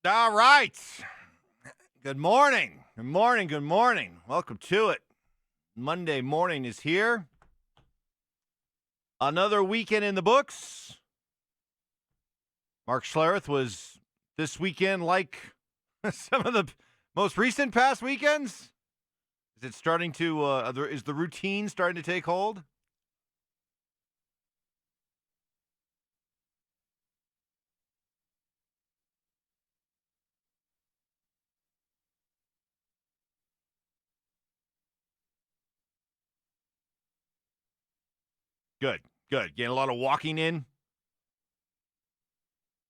All right. Good morning. Good morning. Good morning. Welcome to it. Monday morning is here. Another weekend in the books. Mark Schlereth was this weekend like some of the most recent past weekends. Is it starting to, is the routine starting to take hold? Good. Good. Getting a lot of walking in?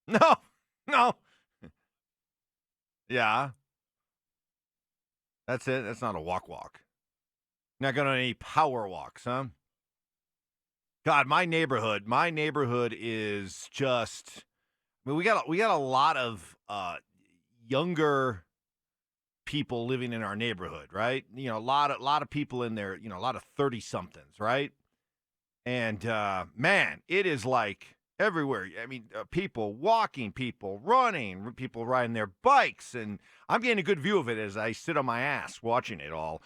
No. No. Yeah. That's it. That's not a walk. Not going on any power walks, huh? God, my neighborhood is just. I mean, we got a lot of younger people living in our neighborhood, right? You know, a lot of people in there. You know, a lot of 30 somethings, right? And man, it is like everywhere. I mean, people walking, people running, people riding their bikes, and I'm getting a good view of it as I sit on my ass watching it all.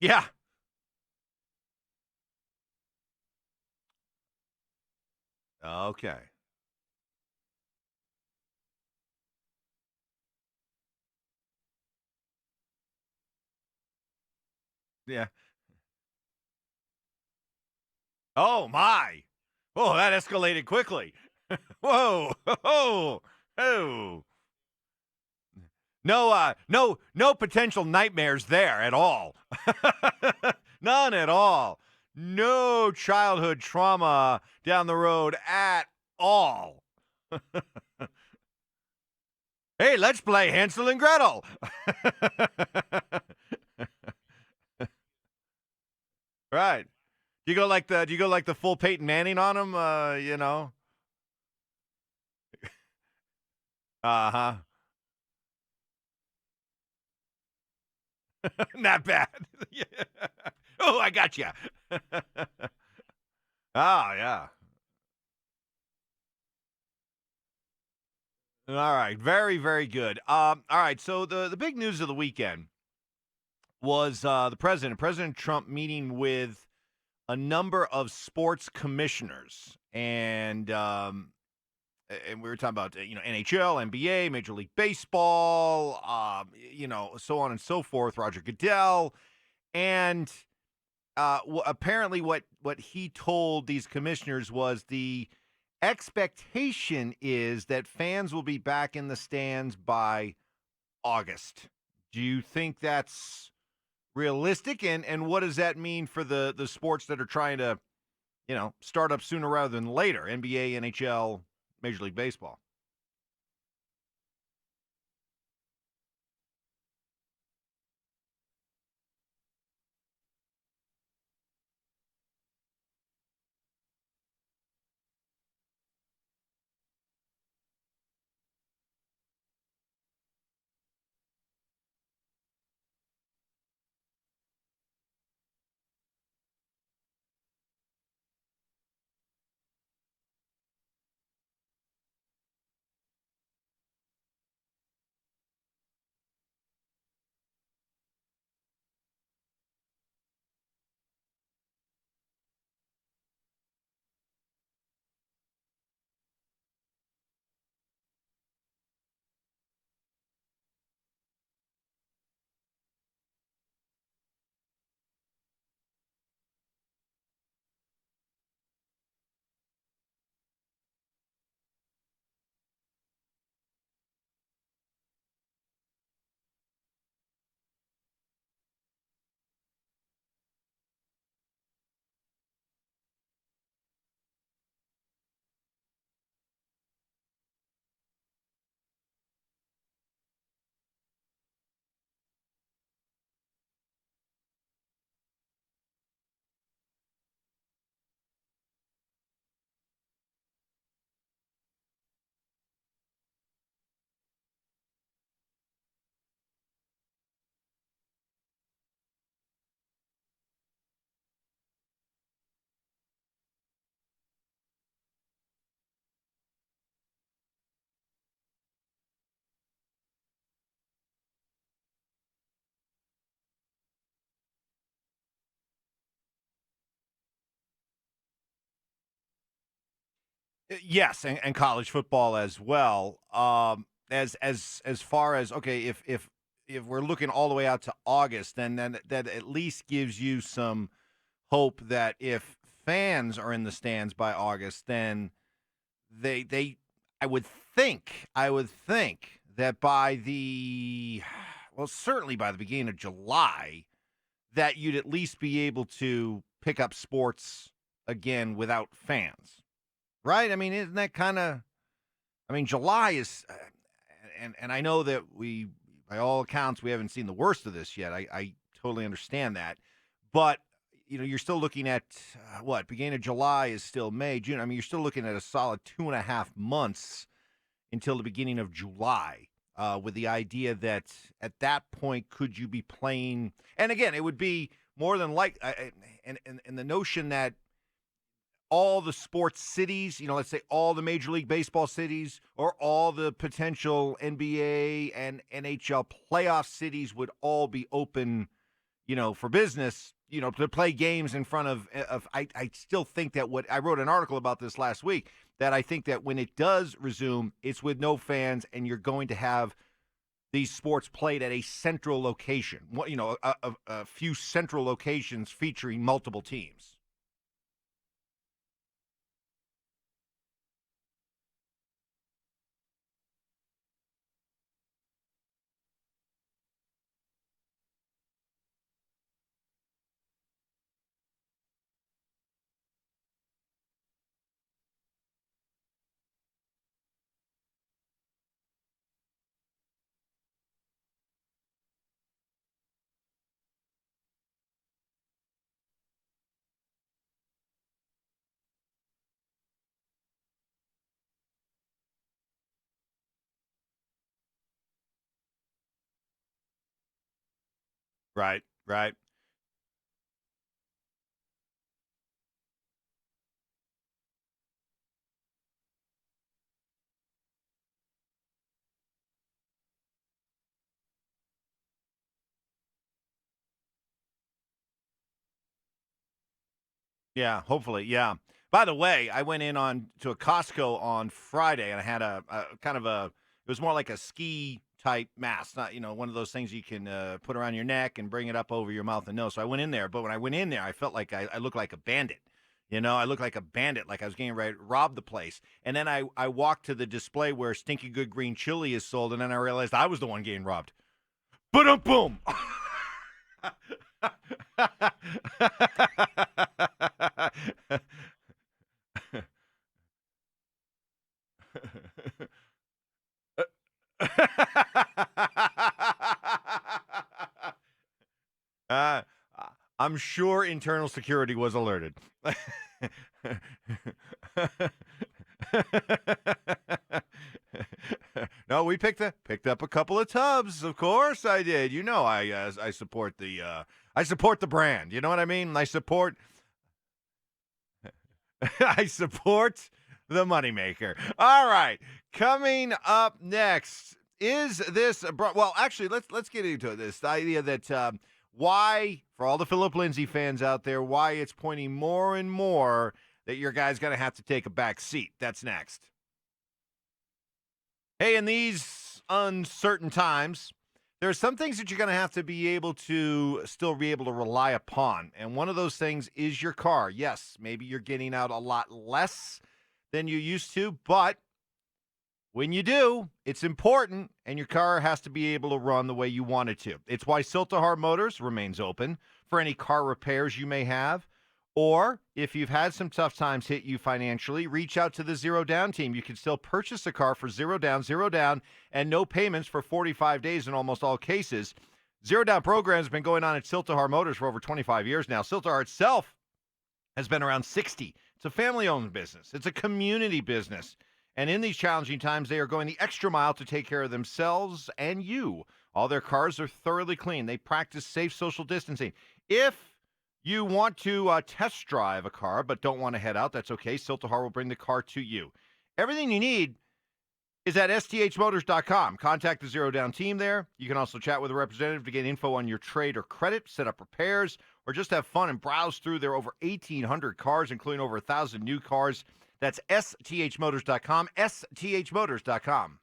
Yeah. Okay. Yeah. Oh my! Oh, that escalated quickly. Whoa! Oh! Oh! No potential nightmares there at all. None at all. No childhood trauma down the road at all. Hey, let's play Hansel and Gretel. Right. Do you go like the full Peyton Manning on him? Uh-huh. Not bad. Yeah. Oh, I got you. Oh, yeah. All right. Very, very good. All right. So the big news of the weekend was President Trump, meeting with a number of sports commissioners, and we were talking about NHL, NBA, Major League Baseball, so on and so forth. Roger Goodell, and apparently what he told these commissioners was the expectation is that fans will be back in the stands by August. Do you think that's realistic? And what does that mean for the sports that are trying to, start up sooner rather than later? NBA, NHL, Major League Baseball. Yes, and college football as well. As far as okay, if we're looking all the way out to August, then that at least gives you some hope that if fans are in the stands by August, then they I would think that by the well, certainly by the beginning of July, that you'd at least be able to pick up sports again without fans. Right? I mean, isn't that kind of I mean, July is and I know that we by all accounts we haven't seen the worst of this yet. I totally understand that. But you're still looking at what beginning of July is still May, June. I mean, you're still looking at a solid 2.5 months until the beginning of July, with the idea that at that point, could you be playing? And again, it would be more than like, and the notion that all the sports cities, let's say all the Major League Baseball cities or all the potential NBA and NHL playoff cities would all be open, for business, to play games in front of I still think that what I wrote an article about this last week, that I think that when it does resume, it's with no fans and you're going to have these sports played at a central location, a few central locations featuring multiple teams. Right, right. Yeah, hopefully. Yeah. By the way, I went in on to a Costco on Friday and I had a kind of it was more like a ski type mask, not one of those things you can put around your neck and bring it up over your mouth and nose. So I went in there, but when I went in there, I felt like I looked like a bandit. I looked like a bandit, like I was getting ready to rob the place. And then I walked to the display where Stinky Good Green Chili is sold, and then I realized I was the one getting robbed. Boom, boom. uh, I'm sure internal security was alerted. No, we picked up a couple of tubs. Of course, I did. I support the brand. You know what I mean? I support the moneymaker. All right, coming up next is this. Well, actually, let's get into this. The idea that why, for all the Philip Lindsay fans out there, why it's pointing more and more that your guy's going to have to take a back seat. That's next. Hey, in these uncertain times, there are some things that you're going to have to be able to still be able to rely upon. And one of those things is your car. Yes, maybe you're getting out a lot less than you used to, but when you do, it's important, and your car has to be able to run the way you want it to. It's why Siltahar Motors remains open for any car repairs you may have. Or if you've had some tough times hit you financially, reach out to the Zero Down team. You can still purchase a car for zero down, and no payments for 45 days in almost all cases. Zero Down program has been going on at Siltahar Motors for over 25 years now. Siltahar itself has been around 60. It's a family-owned business. It's a community business. And in these challenging times, they are going the extra mile to take care of themselves and you. All their cars are thoroughly clean. They practice safe social distancing. If you want to test drive a car but don't want to head out, that's okay. Siltahar will bring the car to you. Everything you need is at sthmotors.com. Contact the Zero Down team there. You can also chat with a representative to get info on your trade or credit, set up repairs, or just have fun and browse through their over 1,800 cars, including over 1,000 new cars. That's sthmotors.com, sthmotors.com.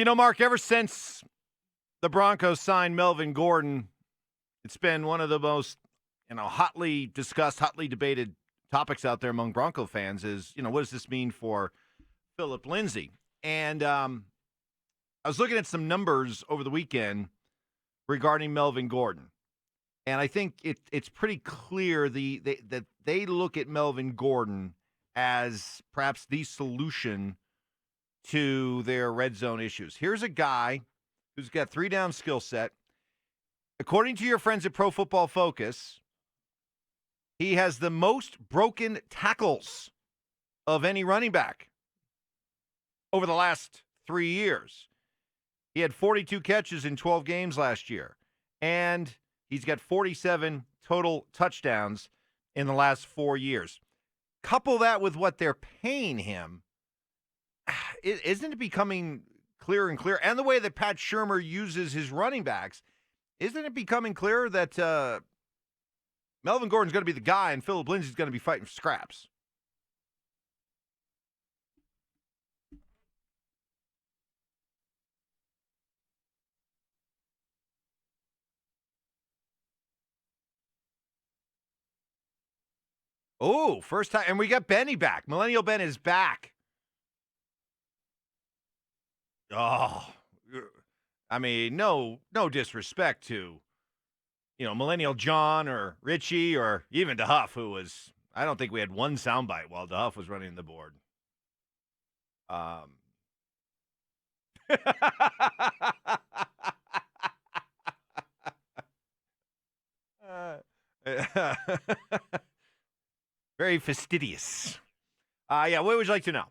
Mark, ever since the Broncos signed Melvin Gordon, it's been one of the most, hotly discussed, hotly debated topics out there among Bronco fans is, what does this mean for Phillip Lindsay? And I was looking at some numbers over the weekend regarding Melvin Gordon. And I think it's pretty clear that they look at Melvin Gordon as perhaps the solution to their red zone issues. Here's a guy who's got 3-down skill set. According to your friends at Pro Football Focus, he has the most broken tackles of any running back over the last 3 years. He had 42 catches in 12 games last year, and he's got 47 total touchdowns in the last 4 years. Couple that with what they're paying him, isn't it becoming clearer and clearer? And the way that Pat Shurmur uses his running backs, isn't it becoming clearer that Melvin Gordon's going to be the guy and Phillip Lindsay's going to be fighting for scraps? Oh, first time. And we got Benny back. Millennial Ben is back. Oh, I mean, no disrespect to, Millennial John or Richie or even DeHuff, who was, I don't think we had one soundbite while DeHuff was running the board. Very fastidious. Yeah, what would you like to know?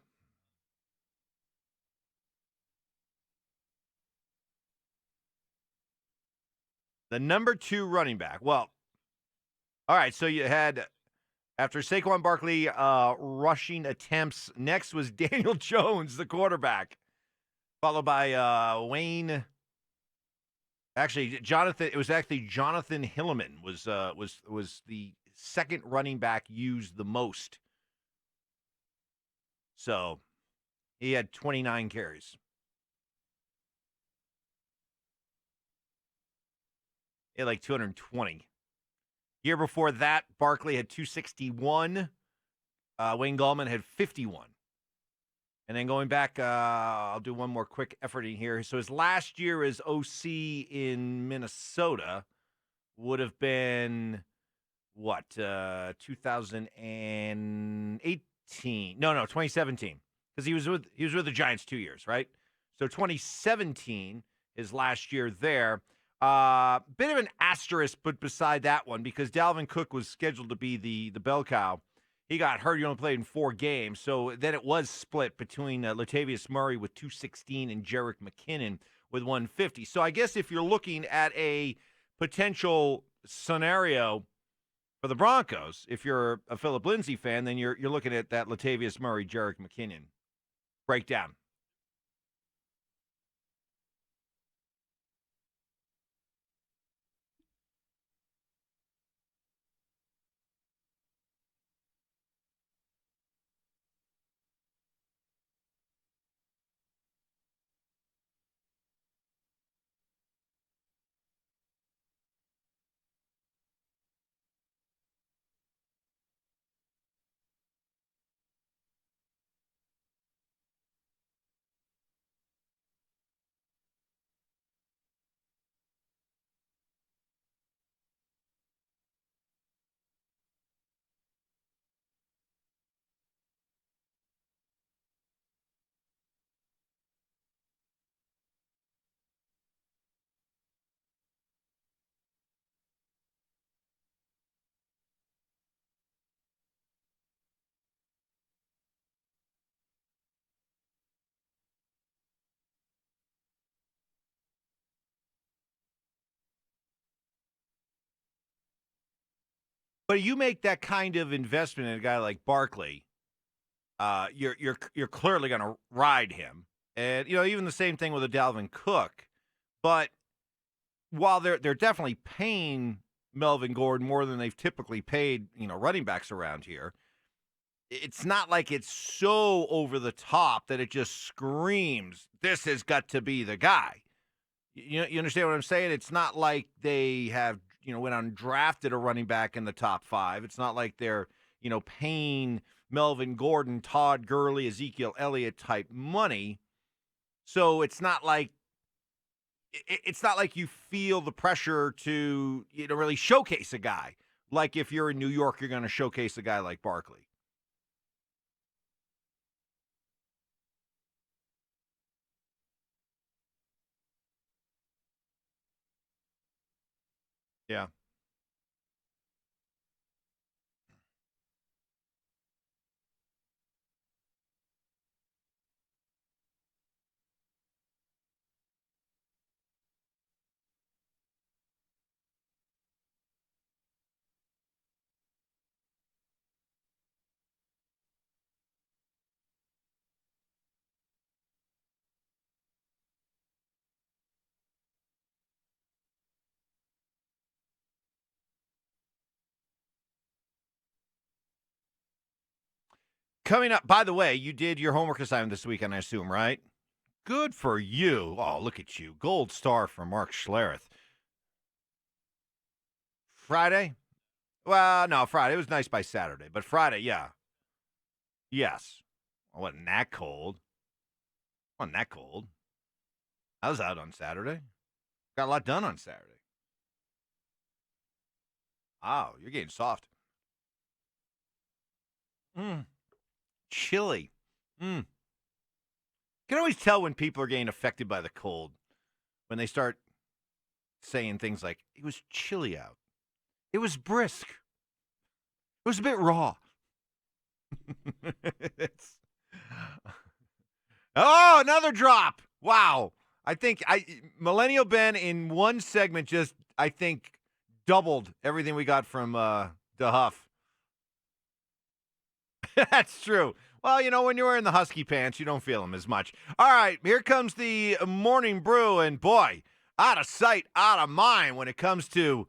The number 2 running back. Well, all right, so you had, after Saquon Barkley rushing attempts, next was Daniel Jones, the quarterback, followed by Wayne. Actually, Jonathan. It was actually Jonathan Hilliman was the second running back used the most. So he had 29 carries. He had like 220. Year before that, Barkley had 261. Wayne Gallman had 51. And then going back, I'll do one more quick effort in here. So his last year as OC in Minnesota would have been, what, 2018? No, 2017. Because he was with the Giants 2 years, right? So 2017, his last year there. Bit of an asterisk, but beside that one, because Dalvin Cook was scheduled to be the bell cow. He got hurt. He only played in 4 games. So then it was split between Latavius Murray with 216 and Jerick McKinnon with 150. So I guess if you're looking at a potential scenario for the Broncos, if you're a Phillip Lindsay fan, then you're looking at that Latavius Murray, Jerick McKinnon breakdown. But you make that kind of investment in a guy like Barkley, you're clearly going to ride him, and even the same thing with a Dalvin Cook. But while they're definitely paying Melvin Gordon more than they've typically paid running backs around here, It's not like it's so over the top that it just screams, "This has got to be the guy." You understand what I'm saying? It's not like they have, went out and drafted a running back in the top 5. It's not like they're, paying Melvin Gordon, Todd Gurley, Ezekiel Elliott type money. So it's not like you feel the pressure to, really showcase a guy. Like if you're in New York, you're going to showcase a guy like Barkley. Yeah. Coming up, by the way, you did your homework assignment this weekend, I assume, right? Good for you. Oh, look at you. Gold star for Mark Schlereth. Friday? Well, no, Friday. It was nice by Saturday, but Friday, yeah. Yes. I wasn't that cold. Wasn't that cold. I was out on Saturday. Got a lot done on Saturday. Oh, you're getting soft. Mm, chilly. Mm. You can always tell when people are getting affected by the cold when they start saying things like, it was chilly out. It was brisk. It was a bit raw. It's, oh, another drop. Wow. I think Millennial Ben in one segment just, I think, doubled everything we got from DeHuff. That's true. Well, when you're wearing the husky pants, you don't feel them as much. All right, here comes the morning brew, and boy, out of sight, out of mind when it comes to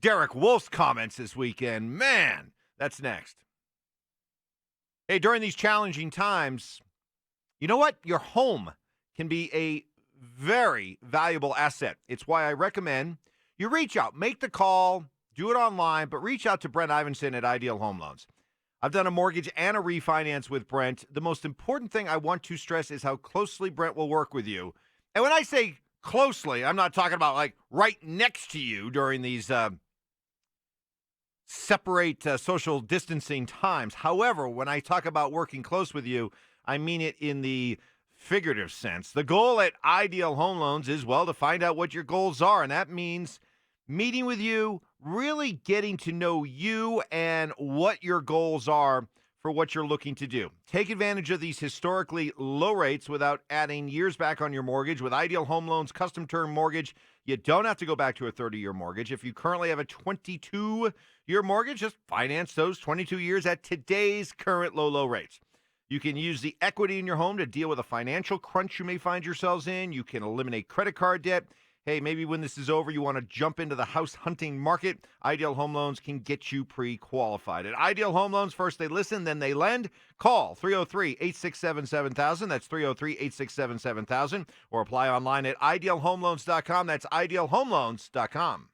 Derek Wolf's comments this weekend. Man, that's next. Hey, during these challenging times, you know what? Your home can be a very valuable asset. It's why I recommend you reach out, make the call, do it online, but reach out to Brent Ivinson at Ideal Home Loans. I've done a mortgage and a refinance with Brent. The most important thing I want to stress is how closely Brent will work with you. And when I say closely, I'm not talking about like right next to you during these separate social distancing times. However, when I talk about working close with you, I mean it in the figurative sense. The goal at Ideal Home Loans is, well, to find out what your goals are. And that means meeting with you, really getting to know you and what your goals are for what you're looking to do. Take advantage of these historically low rates without adding years back on your mortgage. With Ideal Home Loans custom term mortgage, you don't have to go back to a 30-year mortgage. If you currently have a 22-year mortgage, just finance those 22 years at today's current low rates. You can use the equity in your home to deal with a financial crunch you may find yourselves in. You can eliminate credit card debt. Hey, maybe when this is over, you want to jump into the house hunting market. Ideal Home Loans can get you pre-qualified. At Ideal Home Loans, first they listen, then they lend. Call 303-867-7000. That's 303-867-7000. Or apply online at idealhomeloans.com. That's idealhomeloans.com.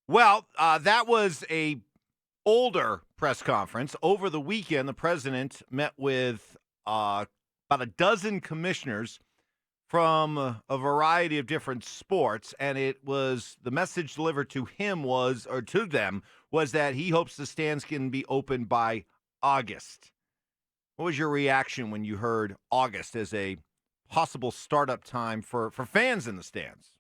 Well, that was a older press conference. Over the weekend, the president met with about a dozen commissioners from a variety of different sports, and it was the message delivered to him was, or to them, was that he hopes the stands can be open by August. What was your reaction when you heard August as a possible startup time for fans in the stands?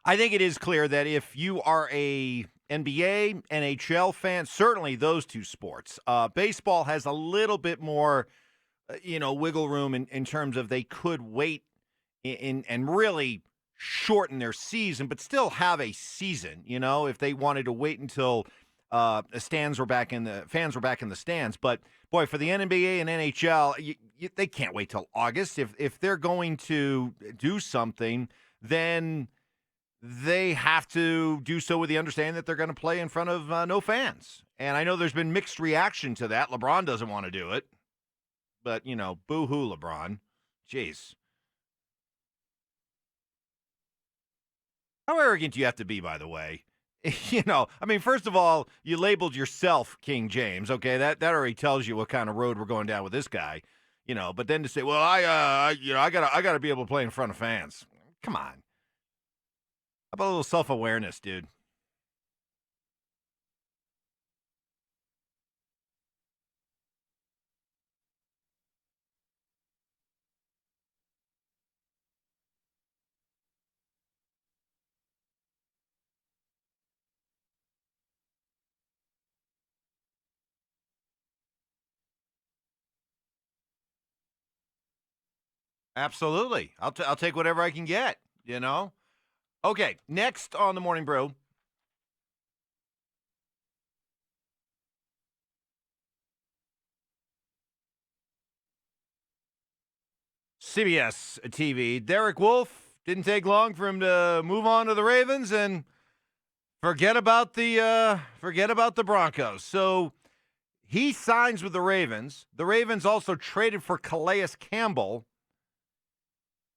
I think it is clear that if you are a NBA, NHL fan, certainly those two sports. Baseball has a little bit more, wiggle room in terms of they could wait and really shorten their season, but still have a season. If they wanted to wait until the stands were back in the fans were back in the stands. But boy, for the NBA and NHL, they can't wait till August. If they're going to do something, then they have to do so with the understanding that they're going to play in front of no fans. And I know there's been mixed reaction to that. LeBron doesn't want to do it, but boo-hoo, LeBron. Jeez. How arrogant do you have to be, by the way? First of all, you labeled yourself King James. Okay, that already tells you what kind of road we're going down with this guy. But then to say, well, I gotta be able to play in front of fans. Come on. How about a little self-awareness, dude? Absolutely. I'll take whatever I can get. Okay. Next on the Morning Brew. CBS TV. Derek Wolf didn't take long for him to move on to the Ravens and forget about the Broncos. So he signs with the Ravens. The Ravens also traded for Calais Campbell.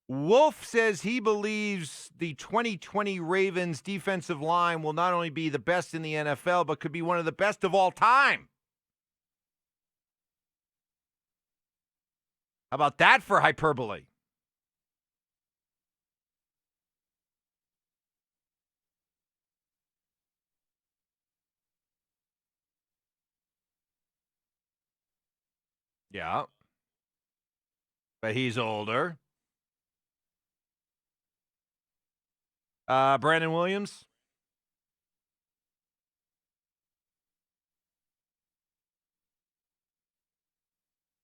Wolf says he believes the 2020 Ravens defensive line will not only be the best in the NFL, but could be one of the best of all time. How about that for hyperbole? Yeah, but he's older. Brandon Williams.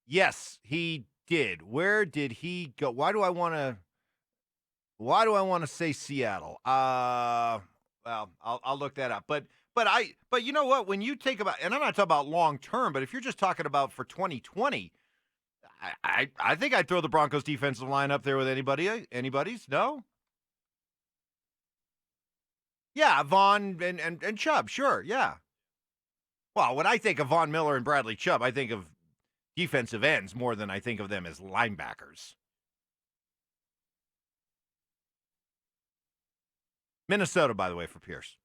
Yes, he did. Where did he go? Why do I want to say Seattle? Well, I'll look that up. But you know what? When you take about, and I'm not talking about long term, but if you're just talking about for 2020, I think I'd throw the Broncos defensive line up there with anybody's. No, yeah, Vaughn and Chubb, sure, yeah. Well, when I think of Von Miller and Bradley Chubb, I think of defensive ends more than I think of them as linebackers. Minnesota, by the way, for Pierce.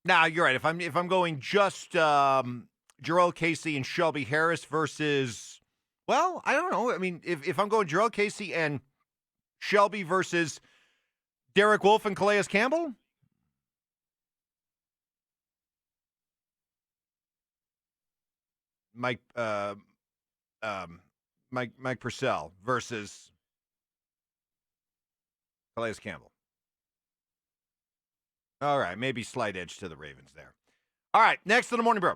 Now you're right. If I'm going just Jarrell Casey and Shelby Harris versus, well, I don't know. I mean, if I'm going Jarrell Casey and Shelby versus Derek Wolfe and Calais Campbell, Mike um, Mike Purcell versus Calais Campbell. All right, maybe slight edge to the Ravens there. All right, next to the morning brew.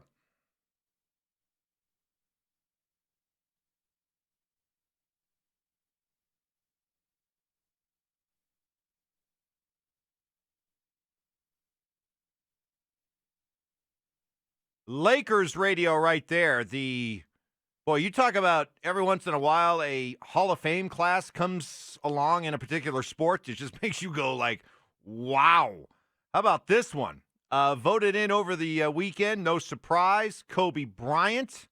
Lakers radio right there. Boy, you talk about every once in a while a Hall of Fame class comes along in a particular sport. It just makes you go like, wow. How about this one? Voted in over the weekend, no surprise, Kobe Bryant,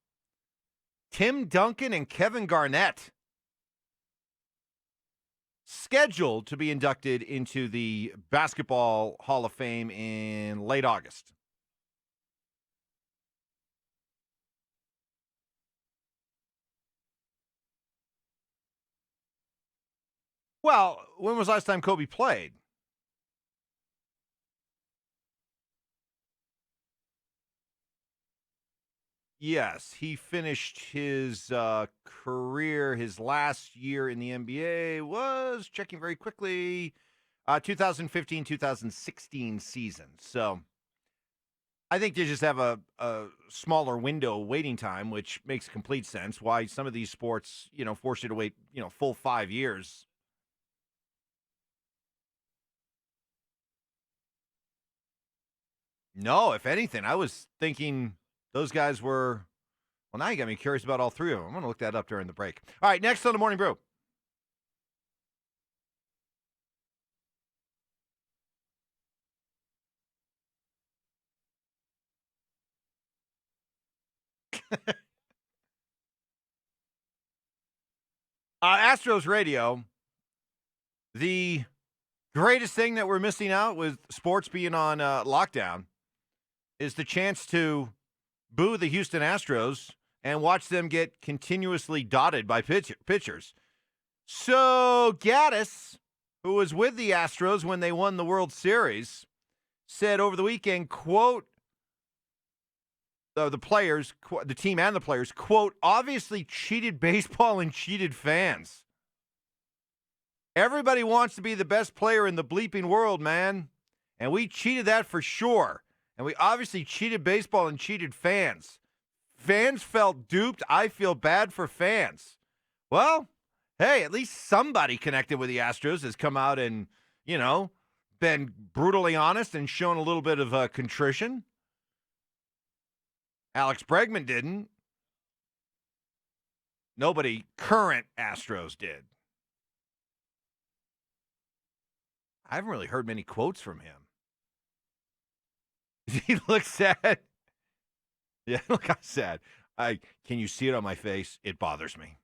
Tim Duncan, and Kevin Garnett. Scheduled to be inducted into the Basketball Hall of Fame in late August. Well, when was the last time Kobe played? Yes, he finished his career, his last year in the NBA was, checking very quickly, 2015 2016 season. So I think they just have a smaller window waiting time, which makes complete sense. Why some of these sports, force you to wait, full 5 years. No, if anything, I was thinking those guys were. Well, now you got me curious about all three of them. I'm going to look that up during the break. All right, next on the Morning Brew. Astros radio. The greatest thing that we're missing out with sports being on lockdown is the chance to boo the Houston Astros and watch them get continuously dotted by pitchers. So Gaddis, who was with the Astros when they won the World Series, said over the weekend, quote, the players, the team and the players, quote, obviously cheated baseball and cheated fans. Everybody wants to be the best player in the bleeping world, man. And we cheated that for sure. And we obviously cheated baseball and cheated fans. Fans felt duped. I feel bad for fans. Well, hey, at least somebody connected with the Astros has come out and, been brutally honest and shown a little bit of contrition. Alex Bregman didn't. Nobody current Astros did. I haven't really heard many quotes from him. He looks sad. Yeah, look, I'm sad. Can you see it on my face? It bothers me.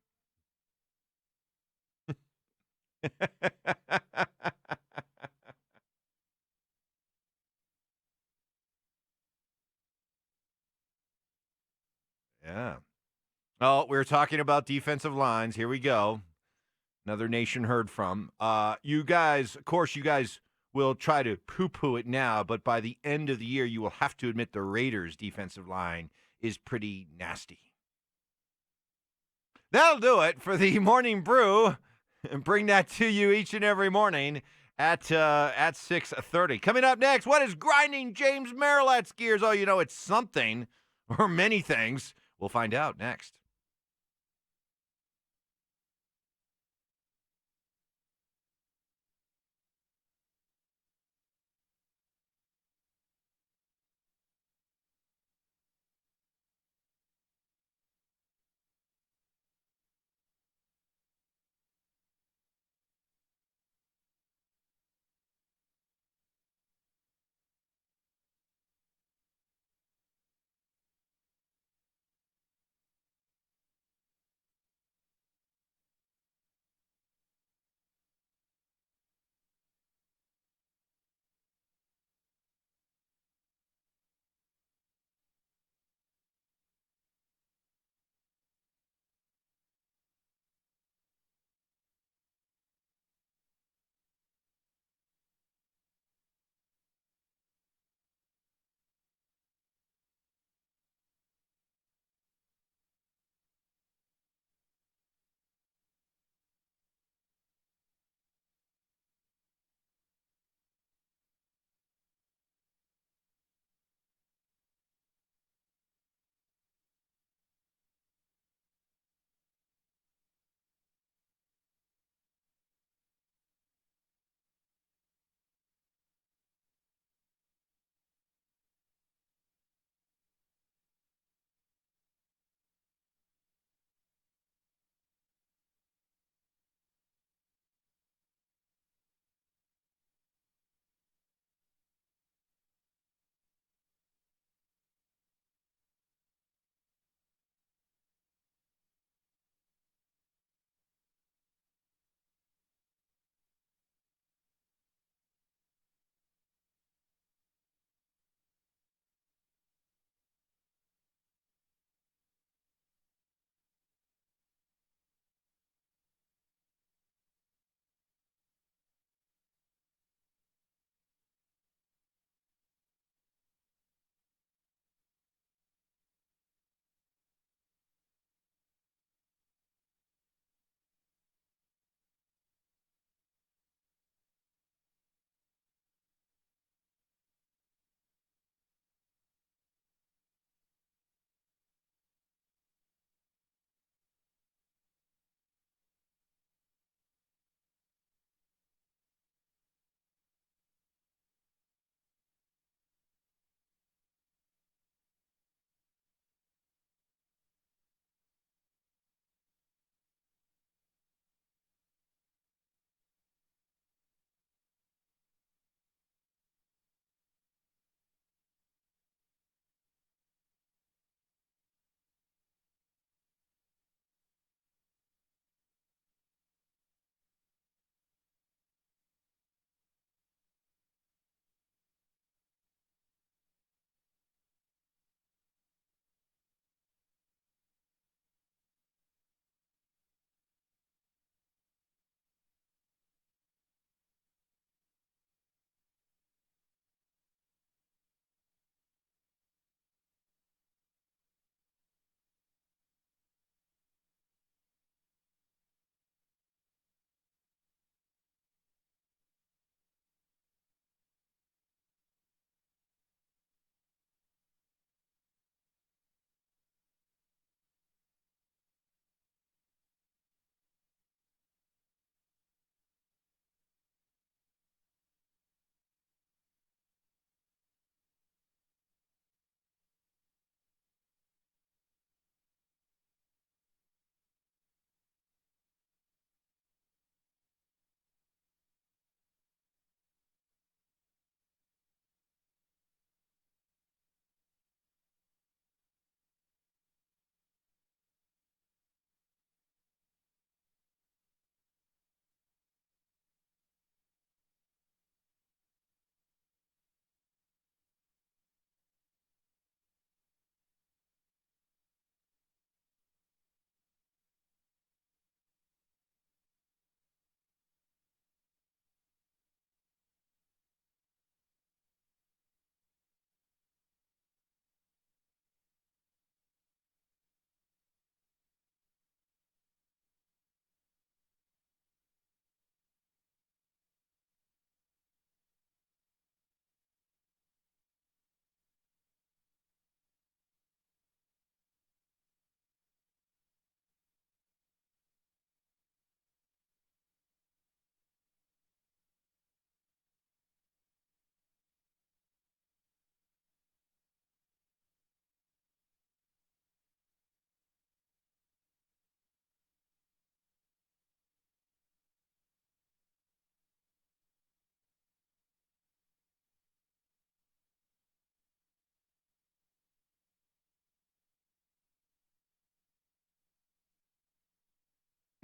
Yeah. Oh, we were talking about defensive lines. Here we go. Another nation heard from. You guys, of course, you guys will try to poo-poo it now, but by the end of the year, you will have to admit the Raiders' defensive line is pretty nasty. That'll do it for the Morning Brew, and bring that to you each and every morning at 6:30. Coming up next, what is grinding James Marilette's gears? Oh, it's something or many things. We'll find out next.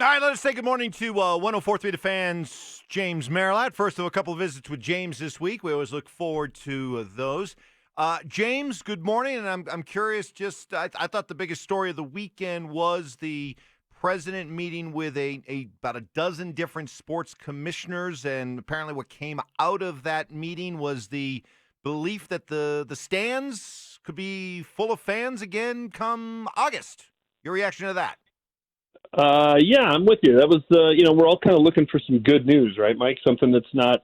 All right, let us say good morning to 104.3 The Fans, James Marilat. First of a couple of visits with James this week. We always look forward to those. James, good morning, and I'm curious. I thought the biggest story of the weekend was the president meeting with about a dozen different sports commissioners, and apparently what came out of that meeting was the belief that the stands could be full of fans again come August. Your reaction to that? Yeah, I'm with you. That was, we're all kind of looking for some good news, right, Mike? Something that's not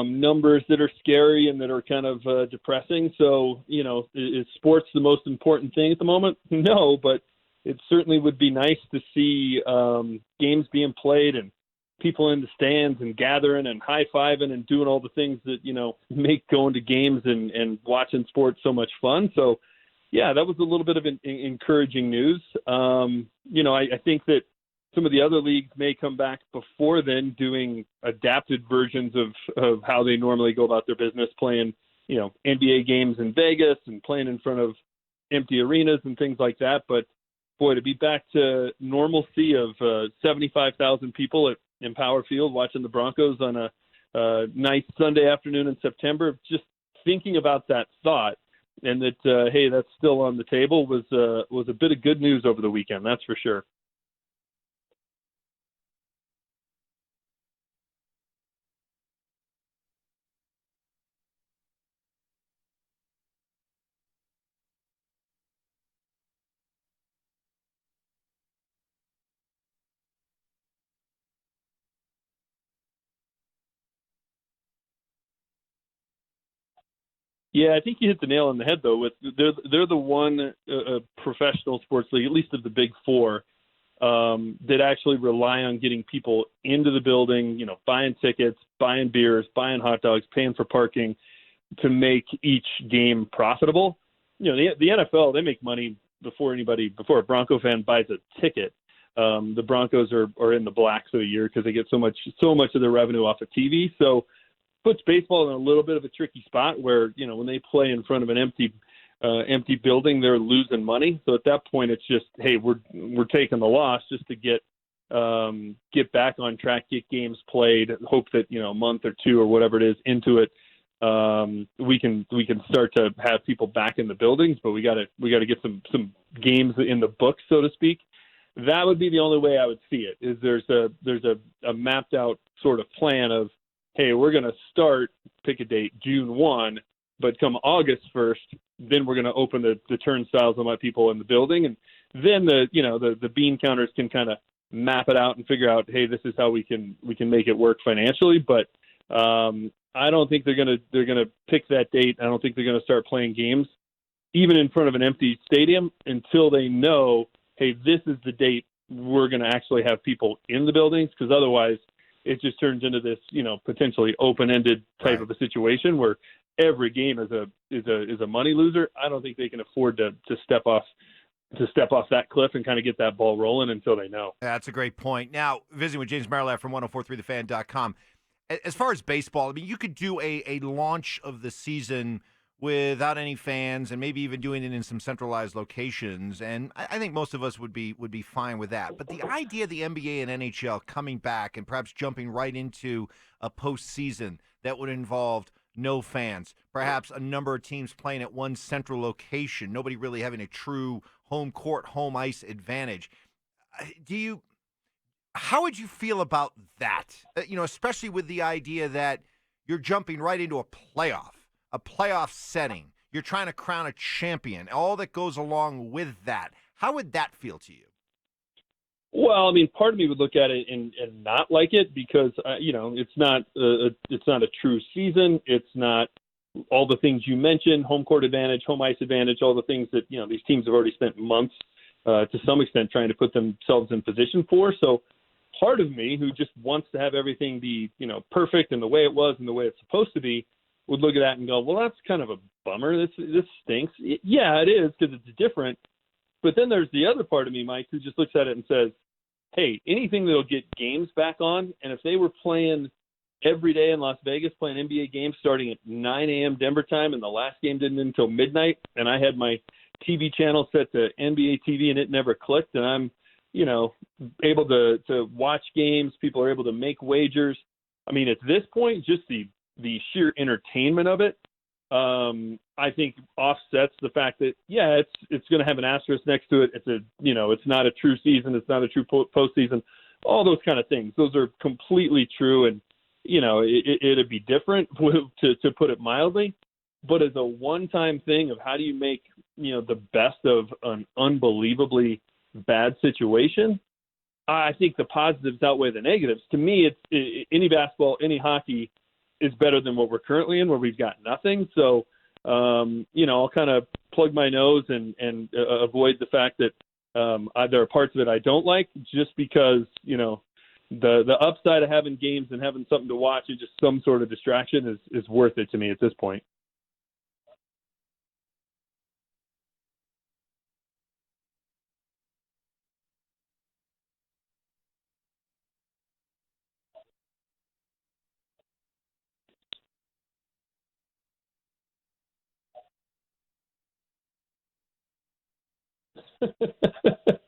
numbers that are scary and that are kind of depressing. So, is sports the most important thing at the moment? No, but it certainly would be nice to see games being played and people in the stands and gathering and high-fiving and doing all the things that, make going to games and watching sports so much fun. So, yeah, that was a little bit of encouraging news. I think that some of the other leagues may come back before then doing adapted versions of how they normally go about their business, playing, NBA games in Vegas and playing in front of empty arenas and things like that. But, boy, to be back to normalcy of 75,000 people at Empower Field watching the Broncos on a nice Sunday afternoon in September, just thinking about that thought, and that, hey, that's still on the table was a bit of good news over the weekend, that's for sure. Yeah, I think you hit the nail on the head, though. They're the one professional sports league, at least of the big four, that actually rely on getting people into the building, buying tickets, buying beers, buying hot dogs, paying for parking to make each game profitable. The NFL, they make money before a Bronco fan buys a ticket. The Broncos are in the black for the year because they get so much of their revenue off of TV. So puts baseball in a little bit of a tricky spot where, when they play in front of an empty building, they're losing money. So at that point, it's just, hey, we're taking the loss just to get back on track, get games played, hope that, a month or two or whatever it is into it, we can start to have people back in the buildings, but we got to get some games in the book, so to speak. That would be the only way I would see it, is there's a mapped out sort of plan of, hey, we're going to start, pick a date, June 1, but come August 1st, then we're going to open the turnstiles and let people in the building. And then the bean counters can kind of map it out and figure out, hey, this is how we can make it work financially. But I don't think they're going to pick that date. I don't think they're going to start playing games even in front of an empty stadium until they know, hey, this is the date we're going to actually have people in the buildings, because otherwise it just turns into this, potentially open-ended type of a situation where every game is a money loser. I don't think they can afford to step off that cliff and kind of get that ball rolling until they know. That's a great point. Now, visiting with James Marilat from 1043thefan.com. As far as baseball, I mean, you could do a launch of the season without any fans and maybe even doing it in some centralized locations. And I think most of us would be fine with that. But the idea of the NBA and NHL coming back and perhaps jumping right into a postseason that would involve no fans, perhaps a number of teams playing at one central location, nobody really having a true home court, home ice advantage. How would you feel about that? Especially with the idea that you're jumping right into a playoff setting. You're trying to crown a champion, all that goes along with that. How would that feel to you? Well, I mean, part of me would look at it and not like it because, it's not a true season. It's not all the things you mentioned, home court advantage, home ice advantage, all the things that, these teams have already spent months to some extent trying to put themselves in position for. So part of me who just wants to have everything be, perfect and the way it was and the way it's supposed to be would look at that and go, well, that's kind of a bummer. This stinks. Yeah, it is because it's different. But then there's the other part of me, Mike, who just looks at it and says, hey, anything that'll get games back on, and if they were playing every day in Las Vegas, playing NBA games starting at 9 a.m. Denver time, and the last game didn't end until midnight, and I had my TV channel set to NBA TV and it never clicked, and I'm, able to watch games. People are able to make wagers. I mean, at this point, just the sheer entertainment of it, I think offsets the fact that, yeah, it's going to have an asterisk next to it. It's not a true season. It's not a true postseason. All those kind of things. Those are completely true. And, it'd be different to put it mildly, but as a one-time thing of how do you make, the best of an unbelievably bad situation, I think the positives outweigh the negatives. To me, it's any basketball, any hockey is better than what we're currently in, where we've got nothing. So, I'll kind of plug my nose and avoid the fact that there are parts of it I don't like, just because, the upside of having games and having something to watch and just some sort of distraction is worth it to me at this point.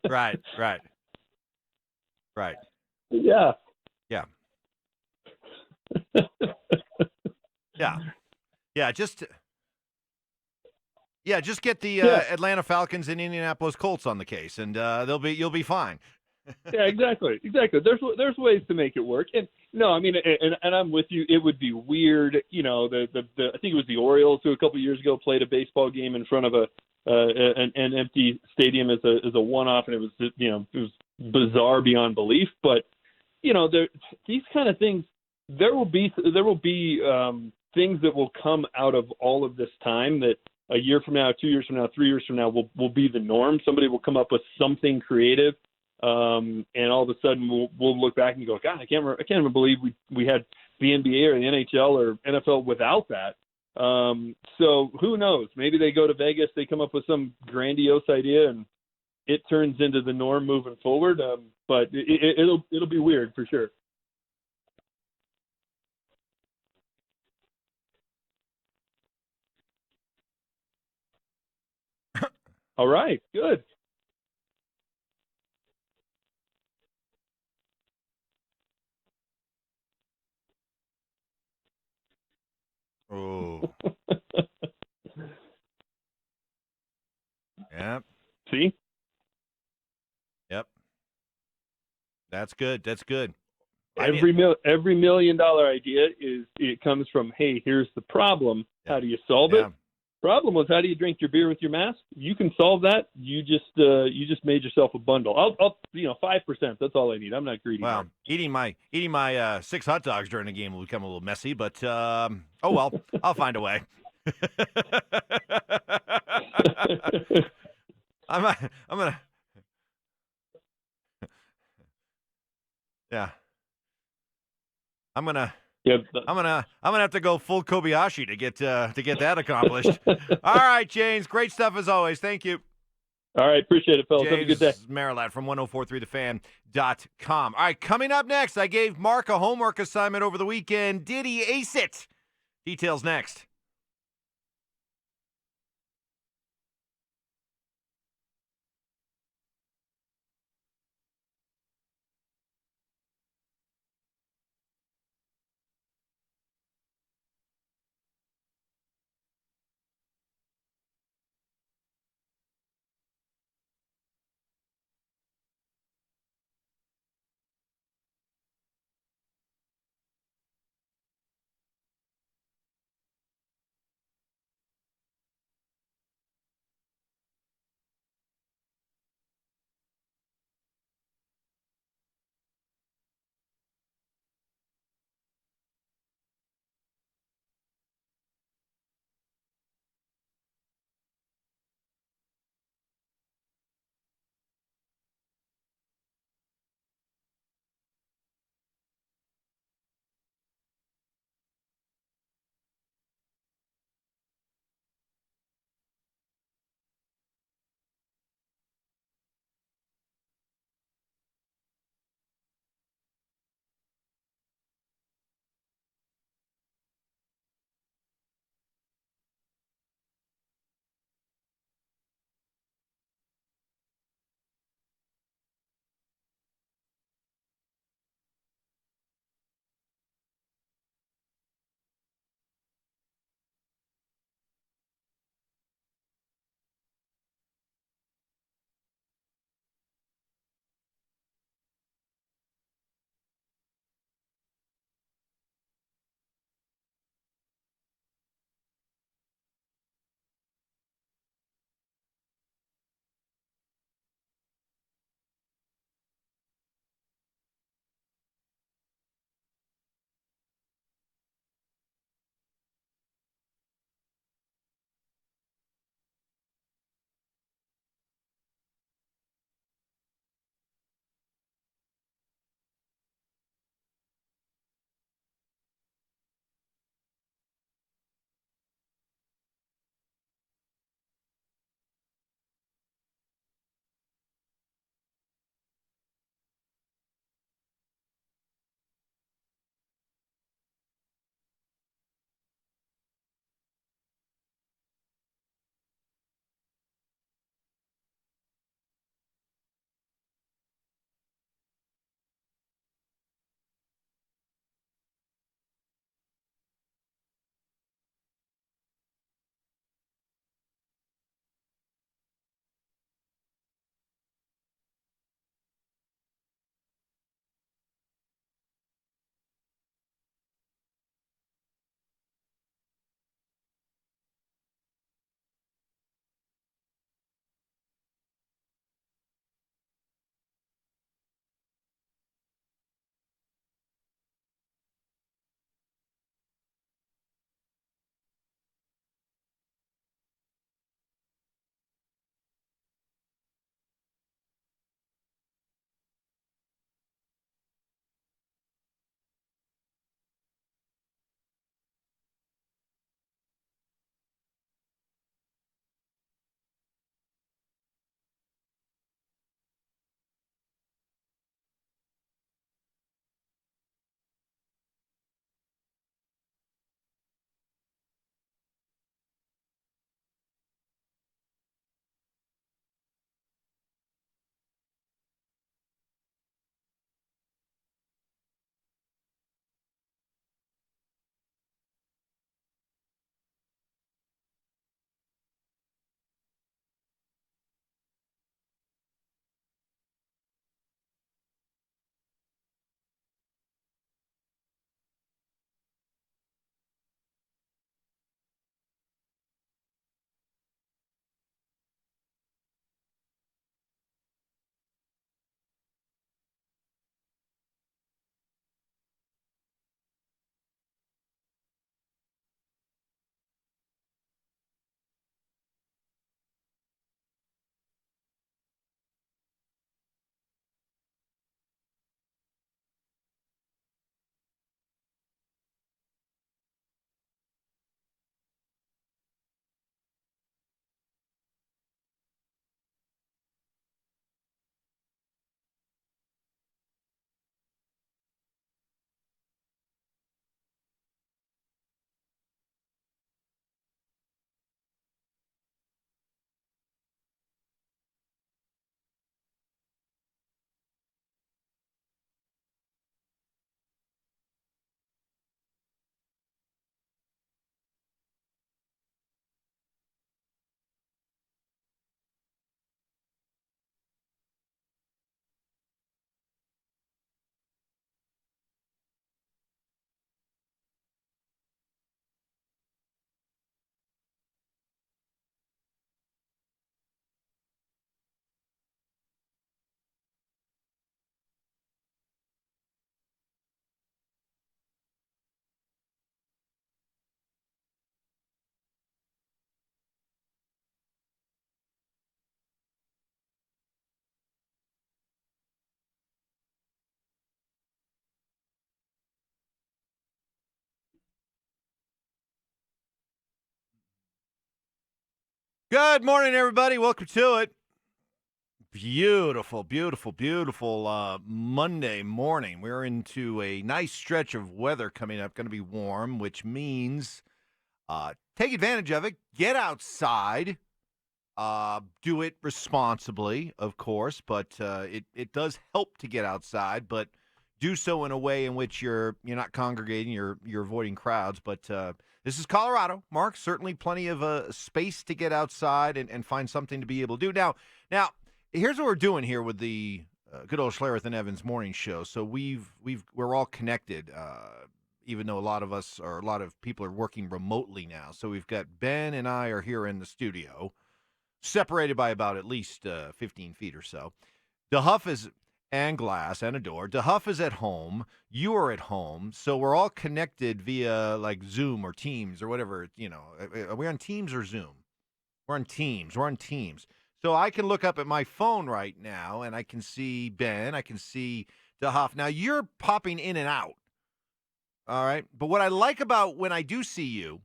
Right. Yeah. Yeah. Yeah. Just get the Atlanta Falcons and Indianapolis Colts on the case, and you'll be fine. Yeah, exactly. There's ways to make it work, and no, I mean, and I'm with you. It would be weird, I think it was the Orioles who a couple of years ago played a baseball game in front of an empty stadium as a one-off, and it was bizarre beyond belief. But these kind of things, there will be things that will come out of all of this time that a year from now, 2 years from now, 3 years from now will be the norm. Somebody will come up with something creative. And all of a sudden we'll look back and go, God, I can't even believe we had the NBA or the NHL or NFL without that. So who knows? Maybe they go to Vegas, they come up with some grandiose idea, and it turns into the norm moving forward. But it'll be weird for sure. All right, good. Oh. Yep. See? Yep. That's good. Every $1 million idea comes from, hey, here's the problem. Yeah. How do you solve it? Problem was, how do you drink your beer with your mask? You can solve that. You just made yourself a bundle. I'll 5%. That's all I need. I'm not greedy. Well, eating my 6 hot dogs during the game will become a little messy, but oh well, I'll find a way. I'm gonna. Yeah. I'm gonna have to go full Kobayashi to get that accomplished. All right, James. Great stuff as always. Thank you. All right, appreciate it, fellas. James Have a good day. Marilat from 1043thefan.com. All right, coming up next, I gave Mark a homework assignment over the weekend. Did he ace it? Details next. Good morning, everybody. Welcome to it. Beautiful, beautiful, beautiful Monday morning. We're into a nice stretch of weather coming up. Going to be warm, which means take advantage of it. Get outside. Do it responsibly, of course, but it does help to get outside, but do so in a way in which you're not congregating, you're avoiding crowds. But this is Colorado, Mark. Certainly, plenty of space to get outside and find something to be able to do. Now, here's what we're doing here with the good old Schlereth and Evans morning show. So we're all connected. Even though a lot of people are working remotely now. So we've got Ben and I are here in the studio, separated by about at least 15 feet or so. DeHuff is and glass and a door. DeHuff is at home. You are at home. So we're all connected via like Zoom or Teams or whatever. Are we on Teams or Zoom? We're on Teams. We're on Teams. So I can look up at my phone right now and I can see Ben. I can see DeHuff. Now you're popping in and out. All right. But what I like about when I do see you,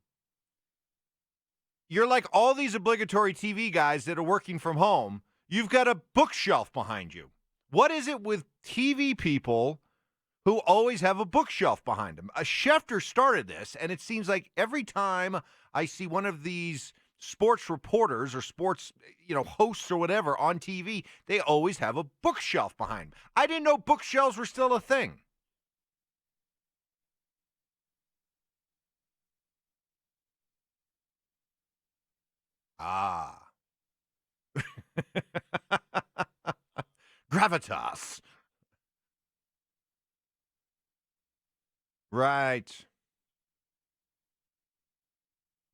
you're like all these obligatory TV guys that are working from home. You've got a bookshelf behind you. What is it with TV people who always have a bookshelf behind them? Schefter started this, and it seems like every time I see one of these sports reporters or sports, hosts or whatever on TV, they always have a bookshelf behind them. I didn't know bookshelves were still a thing. Ah. Gravitas. Right.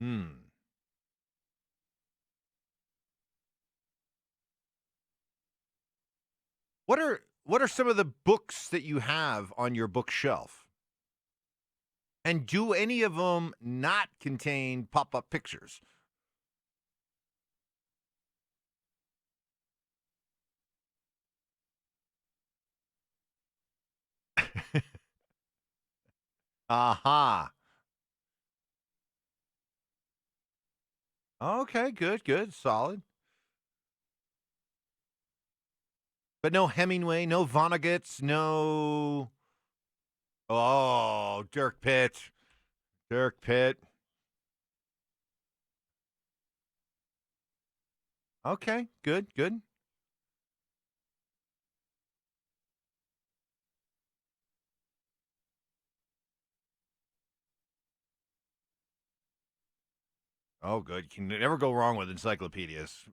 Hmm. What are some of the books that you have on your bookshelf? And do any of them not contain pop-up pictures? Aha. Okay, good, good, solid. But no Hemingway, no Vonnegut's, no. Oh, Dirk Pitt. Dirk Pitt. Okay, good, good. Oh, good. You can never go wrong with encyclopedias,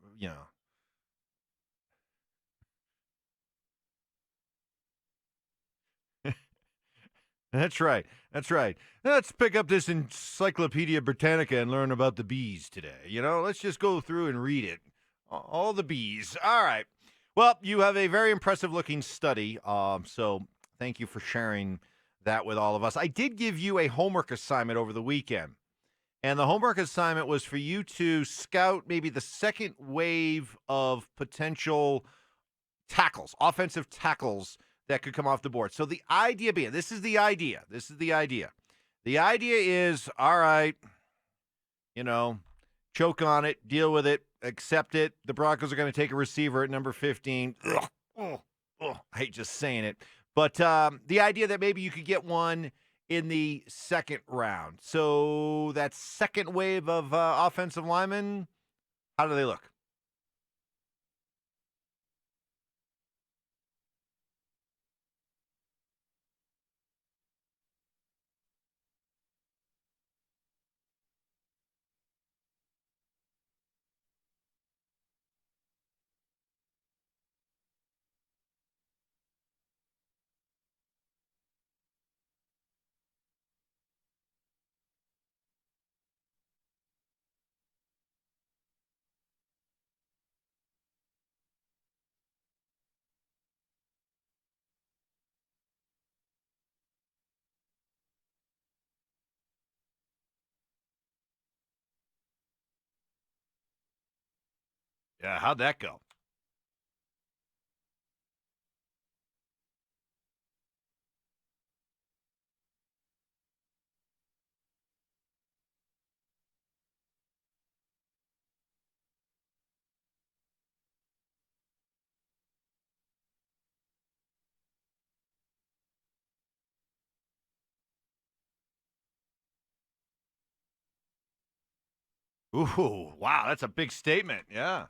That's right. That's right. Let's pick up this Encyclopedia Britannica and learn about the bees today. Let's just go through and read it. All the bees. All right. Well, you have a very impressive looking study. So thank you for sharing that with all of us. I did give you a homework assignment over the weekend. And the homework assignment was for you to scout maybe the second wave of potential tackles, offensive tackles that could come off the board. So the idea being, this is the idea. The idea is, all right, choke on it, deal with it, accept it. The Broncos are going to take a receiver at number 15. Ugh, ugh, ugh. I hate just saying it. But the idea that maybe you could get one in the second round. So that second wave of offensive linemen, how do they look? Yeah, how'd that go? Ooh, wow, that's a big statement. Yeah.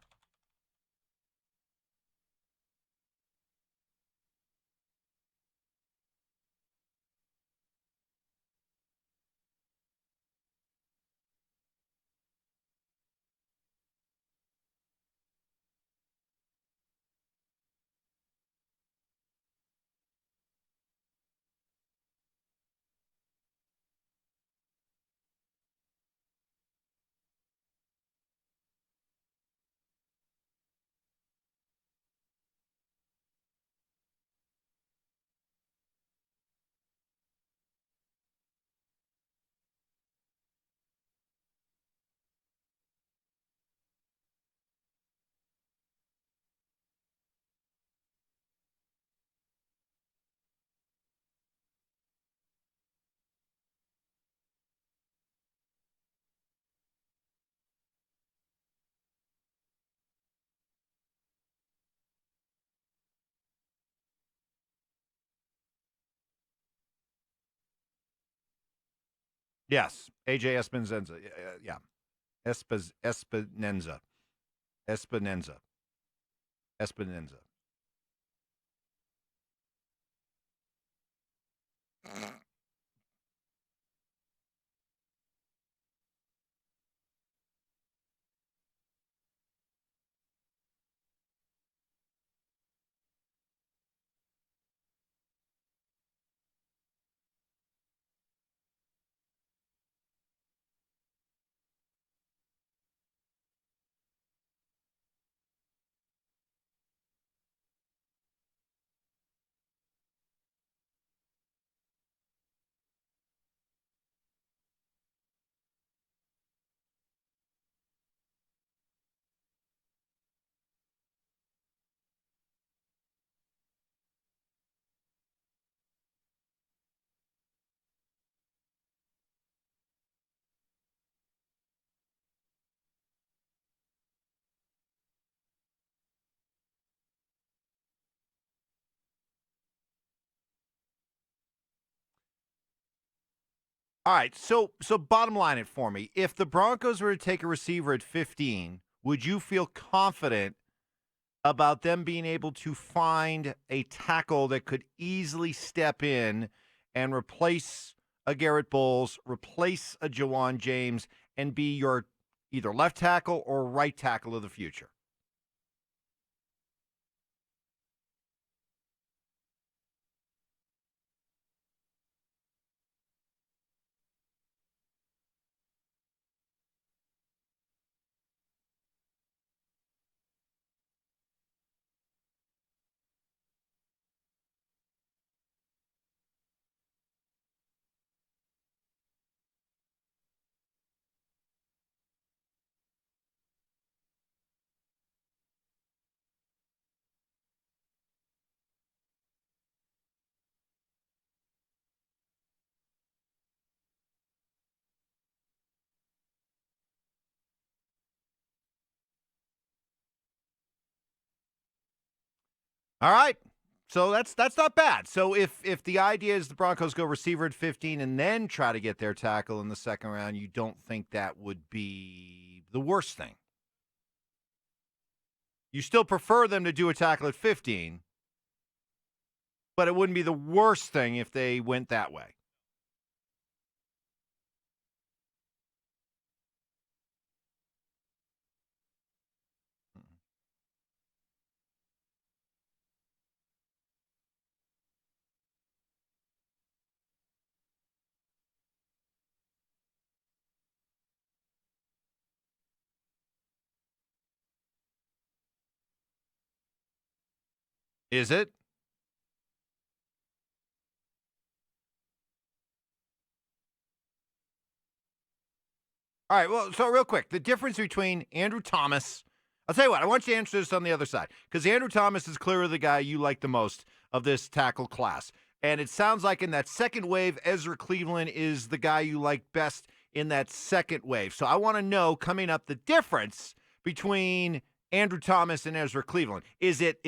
Yes. AJ Espinenza. Yeah. Espinenza. Espinenza. Espinenza. All right. So bottom line it for me. If the Broncos were to take a receiver at 15, would you feel confident about them being able to find a tackle that could easily step in and replace a Garrett Bowles, replace a Jawan James, and be your either left tackle or right tackle of the future? All right. So that's not bad. So if the idea is the Broncos go receiver at 15 and then try to get their tackle in the second round, you don't think that would be the worst thing. You still prefer them to do a tackle at 15, but it wouldn't be the worst thing if they went that way. Is it? All right. Well, so real quick, the difference between Andrew Thomas. I'll tell you what. I want you to answer this on the other side because Andrew Thomas is clearly the guy you like the most of this tackle class, and it sounds like in that second wave, Ezra Cleveland is the guy you like best in that second wave. So I want to know coming up the difference between Andrew Thomas and Ezra Cleveland. Is it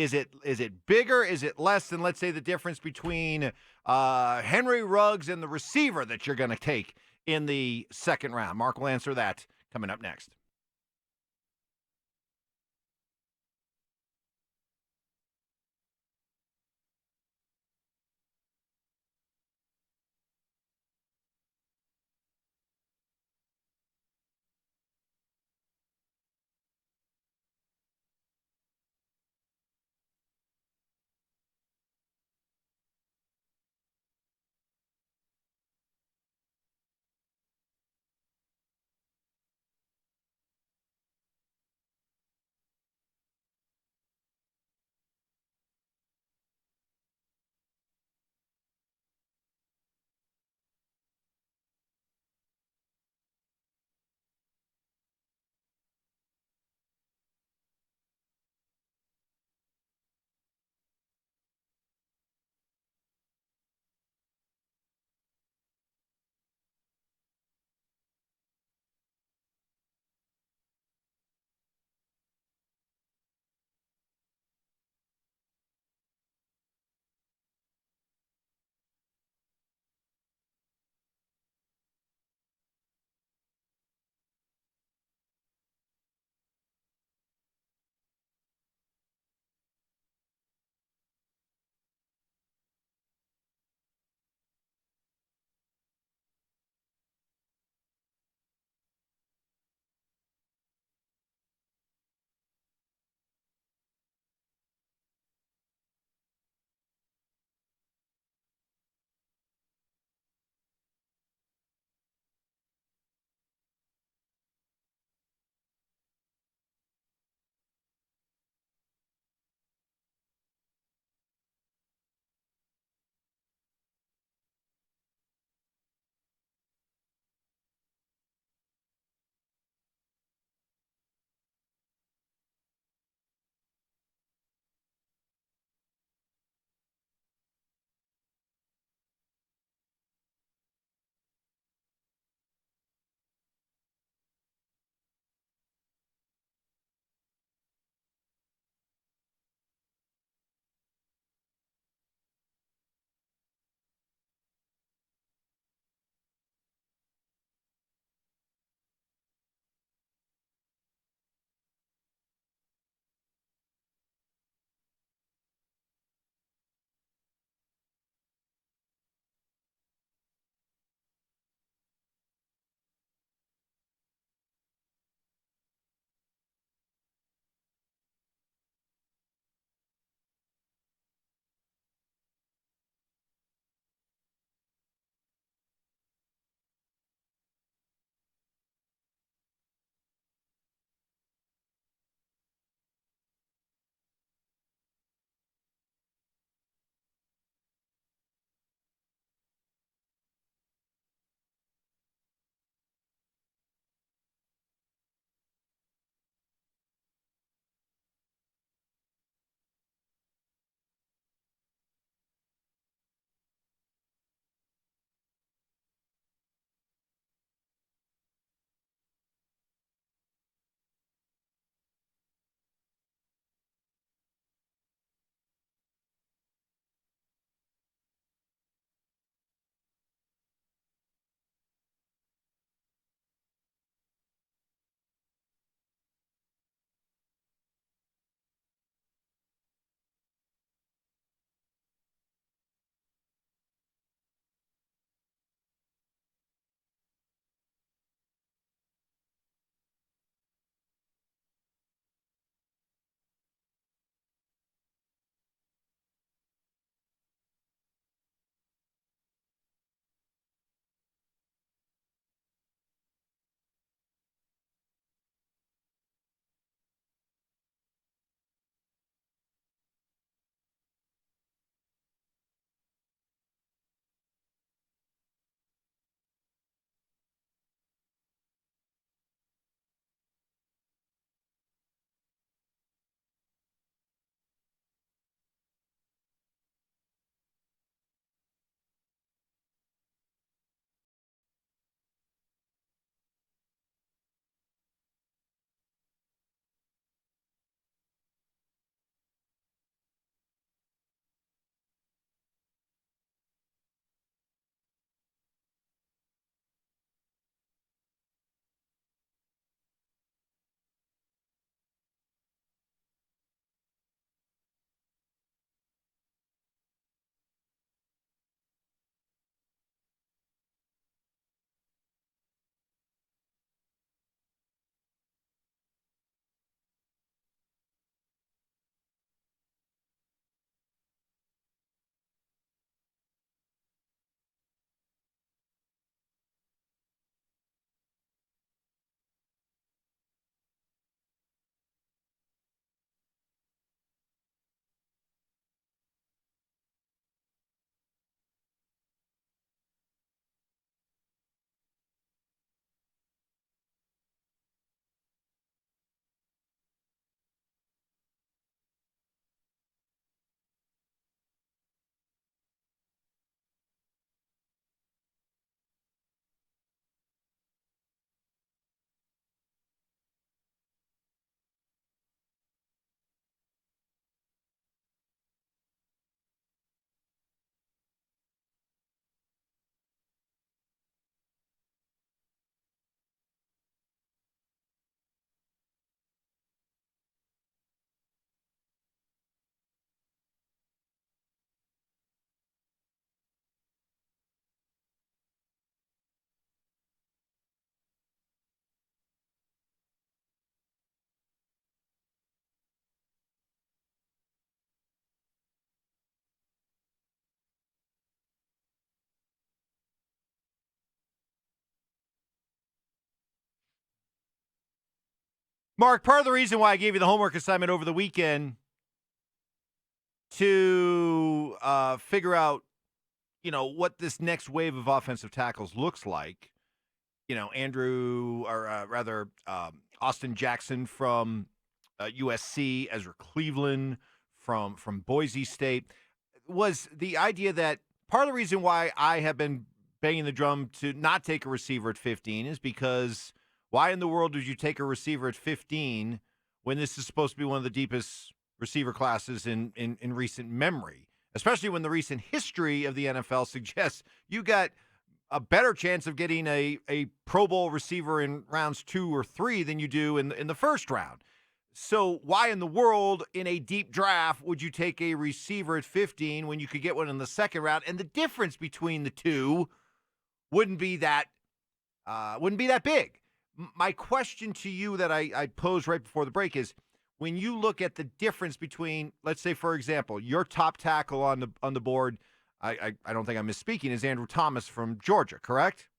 bigger? Is it less than, let's say, the difference between Henry Ruggs and the receiver that you're going to take in the second round? Mark will answer that coming up next. Mark, part of the reason why I gave you the homework assignment over the weekend to figure out, what this next wave of offensive tackles looks like. Andrew, or rather, Austin Jackson from USC, Ezra Cleveland from Boise State, was the idea that part of the reason why I have been banging the drum to not take a receiver at 15 is because why in the world would you take a receiver at 15 when this is supposed to be one of the deepest receiver classes in recent memory, especially when the recent history of the NFL suggests you got a better chance of getting a Pro Bowl receiver in rounds 2 or 3 than you do in the first round. So why in the world in a deep draft would you take a receiver at 15 when you could get one in the second round? And the difference between the two wouldn't be that big. My question to you that I posed right before the break is, when you look at the difference between, let's say, for example, your top tackle on the board, I don't think I'm misspeaking, is Andrew Thomas from Georgia, correct?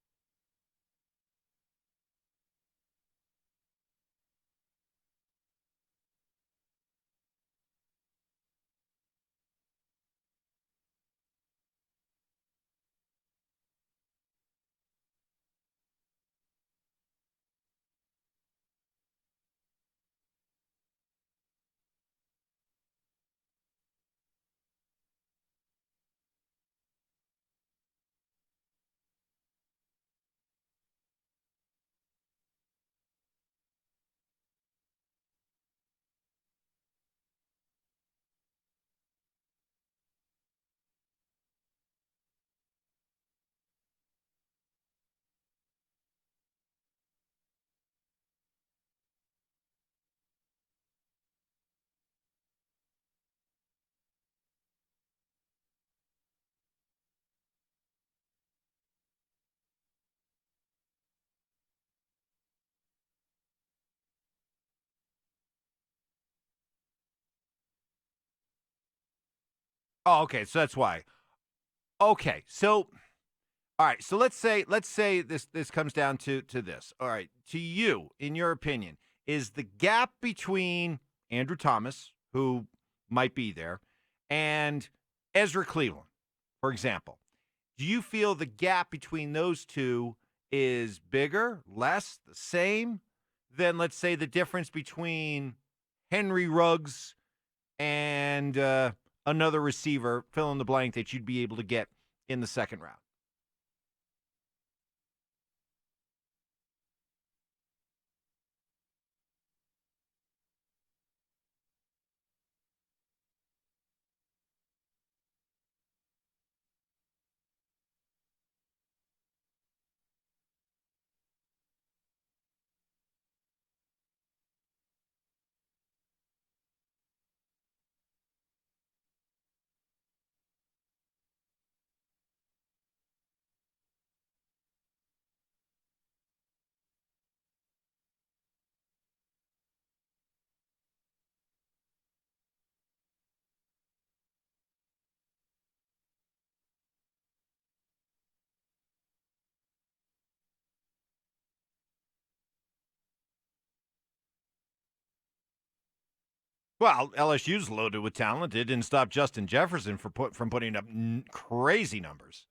Oh, okay, so that's why. Okay, so all right, so let's say this comes down to this. All right, to you, in your opinion, is the gap between Andrew Thomas, who might be there, and Ezra Cleveland, for example, do you feel the gap between those two is bigger, less, the same than, let's say, the difference between Henry Ruggs and another receiver, fill in the blank, that you'd be able to get in the second round? Well, LSU's loaded with talent. It didn't stop Justin Jefferson from putting up crazy numbers.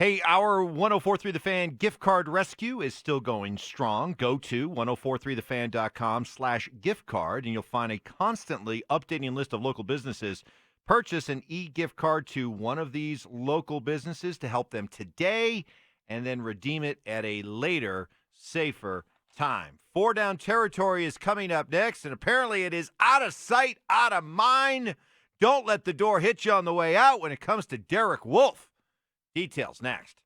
Hey, our 1043 The Fan gift card rescue is still going strong. Go to 1043thefan.com/gift card, and you'll find a constantly updating list of local businesses. Purchase an e-gift card to one of these local businesses to help them today, and then redeem it at a later, safer time. Four Down Territory is coming up next, and apparently it is out of sight, out of mind. Don't let the door hit you on the way out when it comes to Derek Wolfe. Details next.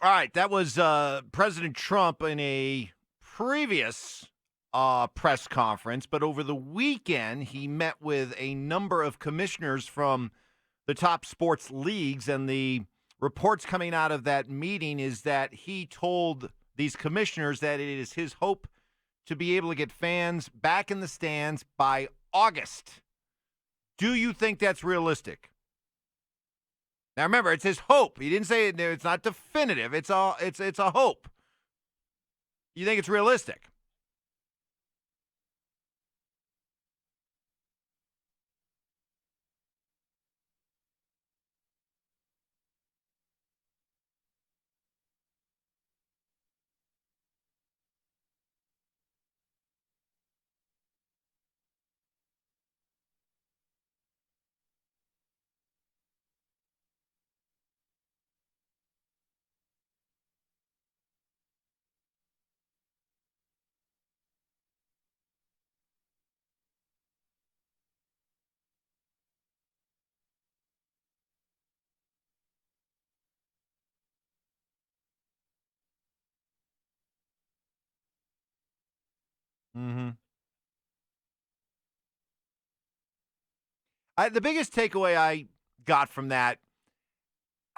All right, that was President Trump in a previous press conference, but over the weekend he met with a number of commissioners from the top sports leagues, and the reports coming out of that meeting is that he told these commissioners that it is his hope to be able to get fans back in the stands by August. Do you think that's realistic? Now remember, it's his hope. He didn't say it's not definitive. It's a hope. You think it's realistic? Mm-hmm. The biggest takeaway I got from that,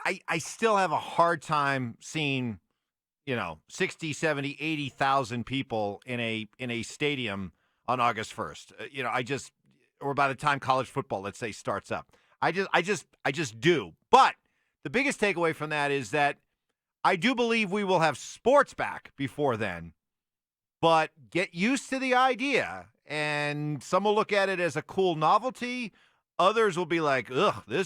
I still have a hard time seeing, 60, 70, 80,000 people in a stadium on August 1st. Or by the time college football, let's say, starts up. I just do. But the biggest takeaway from that is that I do believe we will have sports back before then, but get used to the idea. And some will look at it as a cool novelty. Others will be like, ugh, the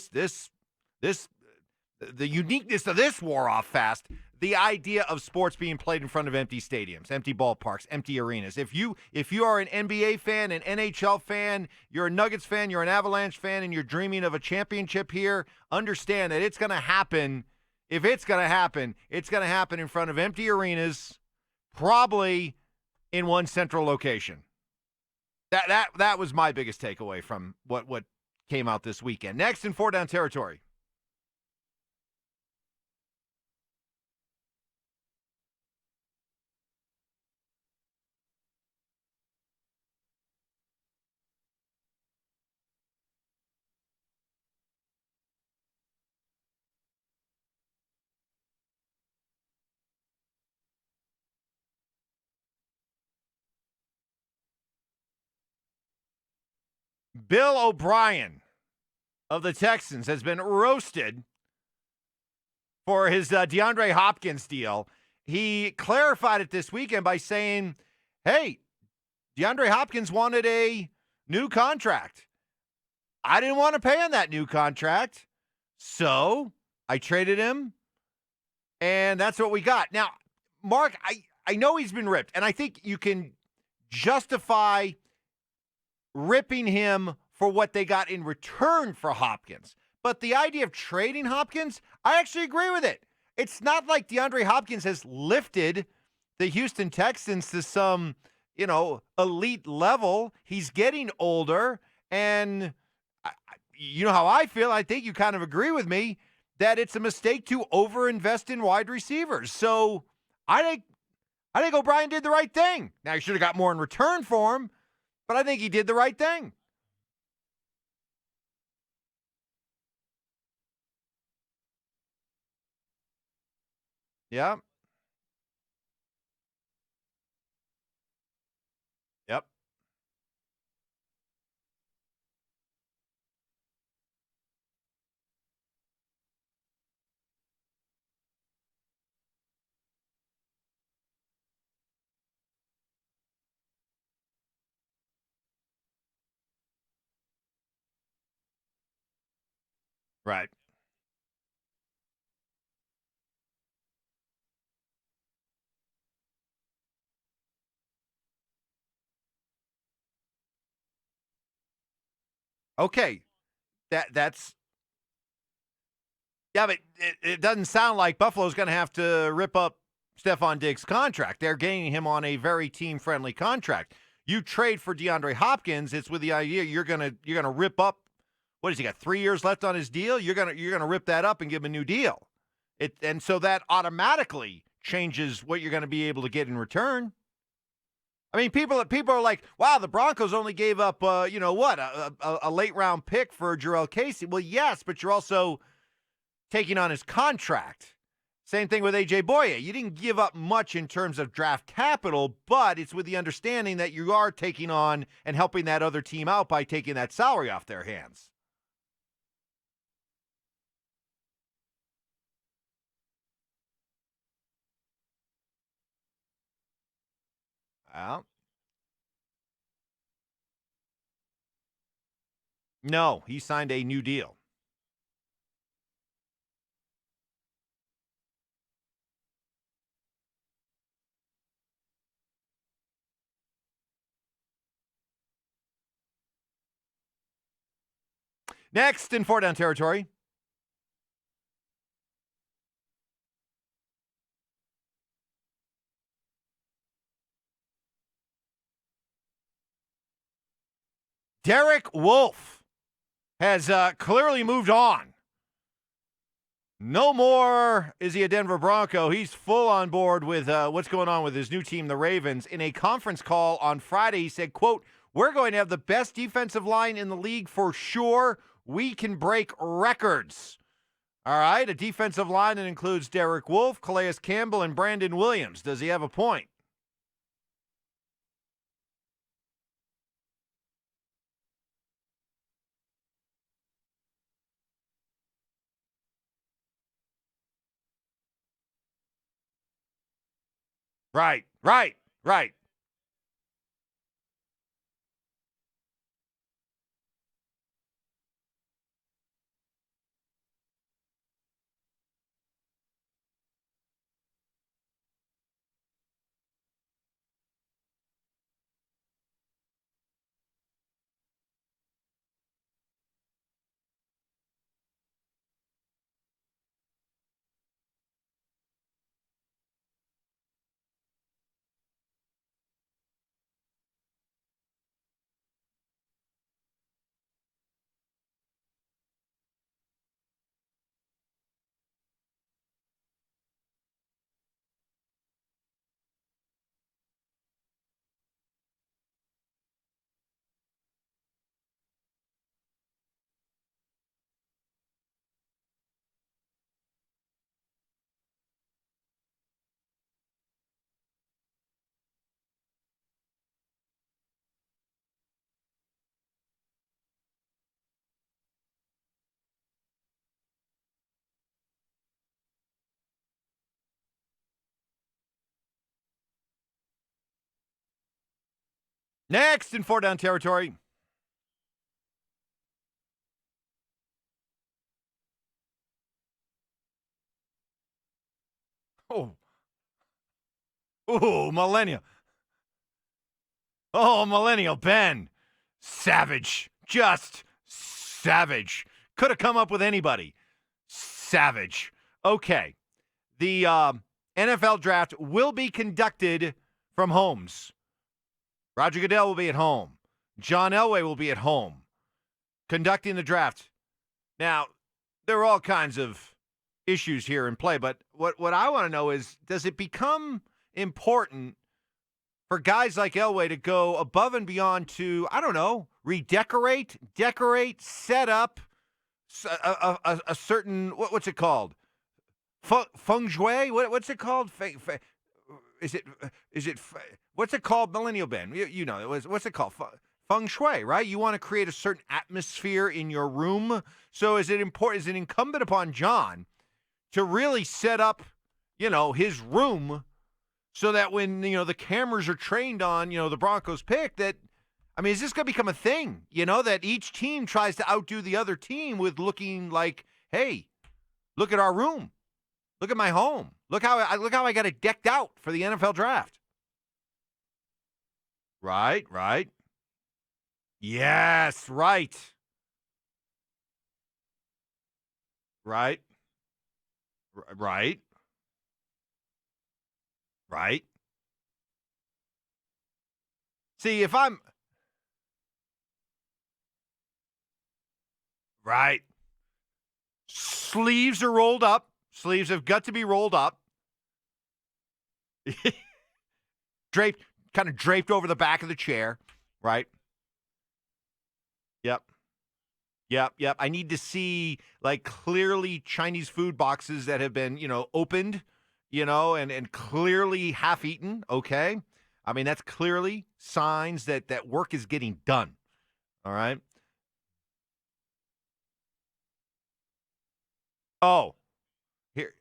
uniqueness of this wore off fast. The idea of sports being played in front of empty stadiums, empty ballparks, empty arenas. If you are an NBA fan, an NHL fan, you're a Nuggets fan, you're an Avalanche fan, and you're dreaming of a championship here, understand that it's going to happen. If it's going to happen, it's going to happen in front of empty arenas, probably in one central location. That was my biggest takeaway from what came out this weekend. Next in 4 Down Territory. Bill O'Brien of the Texans has been roasted for his DeAndre Hopkins deal. He clarified it this weekend by saying, hey, DeAndre Hopkins wanted a new contract. I didn't want to pay on that new contract, so I traded him, and that's what we got. Now, Mark, I know he's been ripped, and I think you can justify ripping him for what they got in return for Hopkins. But the idea of trading Hopkins, I actually agree with it. It's not like DeAndre Hopkins has lifted the Houston Texans to some, elite level. He's getting older, and you know how I feel. I think you kind of agree with me that it's a mistake to overinvest in wide receivers. So I think O'Brien did the right thing. Now, he should have got more in return for him, but I think he did the right thing. Yeah. Yep. Right. Okay. That's yeah, but it doesn't sound like Buffalo's going to have to rip up Stephon Diggs' contract. They're getting him on a very team-friendly contract. You trade for DeAndre Hopkins, it's with the idea you're gonna rip up. What has he got? 3 years left on his deal. You're gonna rip that up and give him a new deal. And so that automatically changes what you're going to be able to get in return. I mean, people are like, wow, the Broncos only gave up, a late round pick for Jarrell Casey. Well, yes, but you're also taking on his contract. Same thing with A.J. Boye. You didn't give up much in terms of draft capital, but it's with the understanding that you are taking on and helping that other team out by taking that salary off their hands. Well, no, he signed a new deal. Next in 4-down territory. Derek Wolfe has clearly moved on. No more is he a Denver Bronco. He's full on board with what's going on with his new team, the Ravens. In a conference call on Friday, he said, quote, "We're going to have the best defensive line in the league for sure. We can break records." All right, a defensive line that includes Derek Wolfe, Calais Campbell, and Brandon Williams. Does he have a point? Right, right, right. Next in 4-down territory. Oh, millennial. Oh, millennial Ben. Savage. Just savage. Could have come up with anybody. Savage. Okay. The NFL draft will be conducted from homes. Roger Goodell will be at home. John Elway will be at home conducting the draft. Now, there are all kinds of issues here in play, but what I want to know is, does it become important for guys like Elway to go above and beyond to, I don't know, redecorate, decorate, set up a certain, what's it called? Feng shui? What's it called? Is it what's it called? Millennial Ben, you know, what's it called? Feng shui, right? You want to create a certain atmosphere in your room. So is it incumbent upon John to really set up, his room so that when, the cameras are trained on, the Broncos pick, that, I mean, is this going to become a thing, that each team tries to outdo the other team with looking like, hey, look at our room. Look at my home. Look how I got it decked out for the NFL draft. Right. Yes, right. Right. Right. Right. See, if I'm right, sleeves are rolled up, Sleeves have got to be rolled up. Kind of draped over the back of the chair, right? Yep. I need to see like clearly Chinese food boxes that have been, opened, and clearly half eaten. Okay. I mean, that's clearly signs that work is getting done. All right. Oh, here.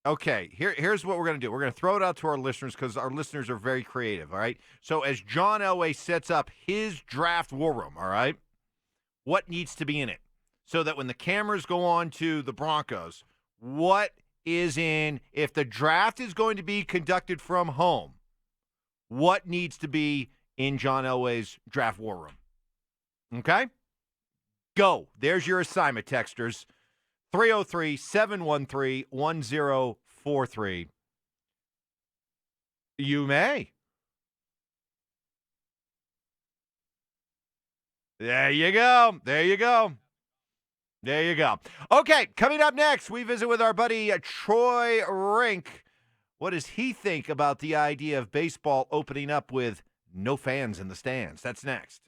Okay, here's what we're going to do. We're going to throw it out to our listeners because our listeners are very creative, all right? So as John Elway sets up his draft war room, all right, what needs to be in it? So that when the cameras go on to the Broncos, what is in, if the draft is going to be conducted from home, what needs to be in John Elway's draft war room? Okay? Go. There's your assignment, texters. 303-713-1043. You may. There you go. Okay, coming up next, we visit with our buddy Troy Rink. What does he think about the idea of baseball opening up with no fans in the stands? That's next.